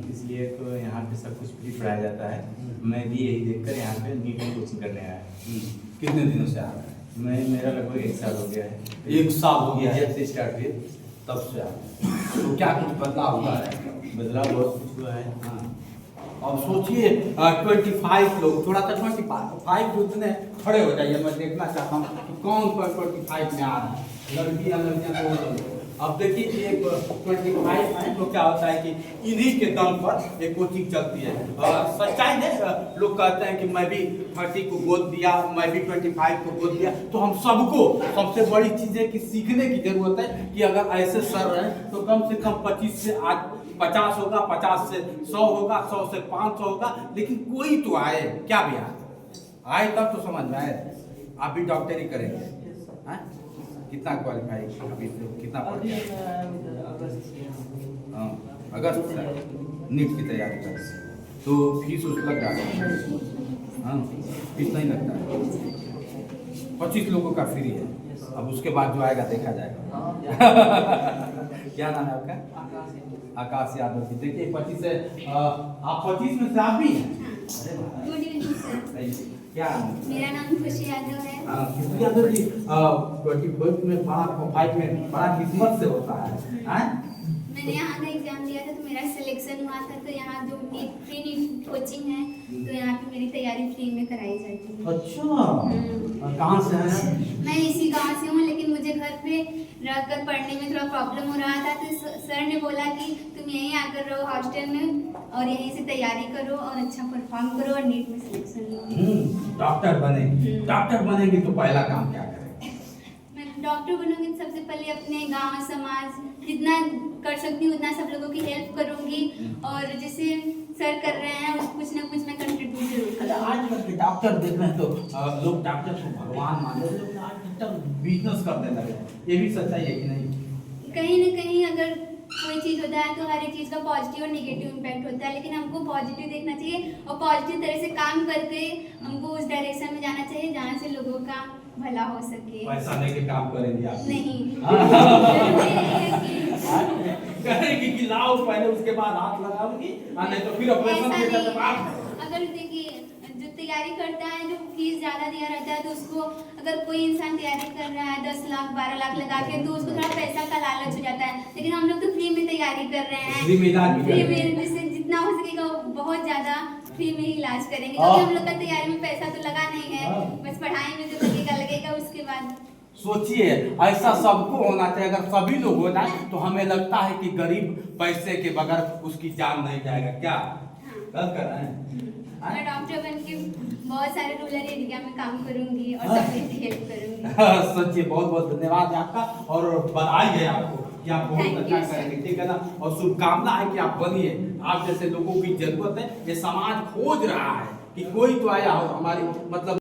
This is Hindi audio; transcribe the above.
इसलिए तो यहाँ पे सब कुछ फ्री पढ़ाया जाता है। मैं भी यही देखकर यहाँ पे नीट की कोचिंग करने आया। कितने दिनों से आ रहा है? मेरा लगभग 1 साल हो गया है। 1 साल हो गया है जब से स्टार्ट हुए तब से आ रहे हैं। तो क्या कुछ बदलाव हुआ है? बदलाव बहुत कुछ हुआ है। हाँ। अब सोचिए 25 लोग, थोड़ा सा 25 जितने खड़े हो जाइए, मैं देखना चाहता हूँ कि कौन 25 में आ रहा है। लड़कियाँ तो अब देखिए एक 25 है तो क्या होता है कि इन्हीं के दम पर एक कोचिंग चलती है। सच्चाई है, लोग कहते हैं कि मैं भी 30 को गोद दिया, मैं भी 25 को गोद दिया। तो हम सबको सबसे बड़ी चीज़ है कि सीखने की जरूरत है कि अगर ऐसे सर रहे तो कम से कम 25 से आज 50 होगा, 50 से 100 होगा, 100 से 500 होगा, लेकिन कोई तो आए। क्या भी आए तब तो समझ में आए। आप भी डॉक्टरी करेंगे, हाँ? कितना क्वालिफाई अभी से कितना पढ़ हाँ, अगस्त से नीट की तैयारी कर, तो फीस उस लग रहा है। हाँ, फीस नहीं लगता है। 25 लोगों का फ्री है। अब उसके बाद जो आएगा देखा जाएगा। क्या नाम है आपका? आकाश यादव जी। देखिए 25 से आप 25 में से आप भी हैं? Good evening sir. क्या मेरा नाम खुशी यादव है। खुशी यादव जी, 25 में बड़ा 5 में बड़ा किस्मत से होता है। मैंने यहाँ का एग्जाम दिया था तो मेरा सिलेक्शन हुआ था। तो यहाँ जो फ्री नीट कोचिंग है तो यहाँ पे मेरी तैयारी फ्री में कराई जाती है। अच्छा, कहाँ से हैं? मैं इसी गांव से हूँ, लेकिन मुझे घर पे रहकर पढ़ने में थोड़ा प्रॉब्लम हो रहा था। तो सर ने बोला कि तुम यहीं आकर रहो हॉस्टल में और यहीं से तैयारी करो और अच्छा परफॉर्म करो और नीट में सिलेक्शन लो। डॉक्टर बनेंगे। डॉक्टर बनेंगे तो पहला काम क्या करेंगे? मैं डॉक्टर बनूंगी तो सबसे पहले अपने गांव समाज जितना कर सकती हूँ उतना सब लोगों की हेल्प करूंगी और जैसे सर कर रहे हैं कुछ ना कुछ मैं कंट्रीब्यूट जरूर करूंगी। आजकल के डॉक्टर देख रहे हैं तो लोग डॉक्टर को भगवान मान रहे हैं, आज बिजनेस करने लगे हैं। ये भी सच्चाई है कि नहीं? कहीं ना कहीं अगर कोई चीज़ होता है तो हर एक चीज़ का पॉजिटिव और नेगेटिव इम्पैक्ट होता है, लेकिन हमको पॉजिटिव देखना चाहिए और पॉजिटिव तरह से काम करके हमको उस डायरेक्शन में जाना चाहिए जहाँ से लोगों का भला हो सके। पैसा लेके काम करेंगे आप? नहीं कहेंगे कि लाओ पहले उसके बाद हाथ लगाऊंगी, नहीं तो फिर ऑपरेशन के बाद। अगर देखिए जो तैयारी करता है जो फीस ज़्यादा दिया रहता है तो उसको अगर कोई इंसान तैयारी कर रहा है 10 लाख 12 लाख लगा के तो उसको थोड़ा पैसा का लालच हो जाता है, लेकिन हम लोग तो फ्री में तैयारी कर रहे हैं। फ्री में जिससे जितना हो सकेगा बहुत ज़्यादा फ्री में ही इलाज करेंगे, क्योंकि हम लोग का तैयारी में पैसा तो लगा नहीं है, बस पढ़ाई में जो लगेगा उसके बाद। सोचिए ऐसा सबको होना चाहिए। अगर सभी लोग हो जाए तो हमें लगता है कि गरीब पैसे के बगैर उसकी जान नहीं जाएगा। क्या गलत कर रहे हैं? मैं डॉक्टर बन के बहुत सारे रूरल एरिया में काम करूंगी और सबकी हेल्प करूंगी। सच्ची बहुत बहुत धन्यवाद आपका और बधाई है आपको कि आप बहुत अच्छा करेंगे, ठीक है ना? और शुभकामना है कि आप बनिए। आप जैसे लोगों की जरूरत है, ये समाज खोज रहा है कि कोई तो आया हो हमारी मतलब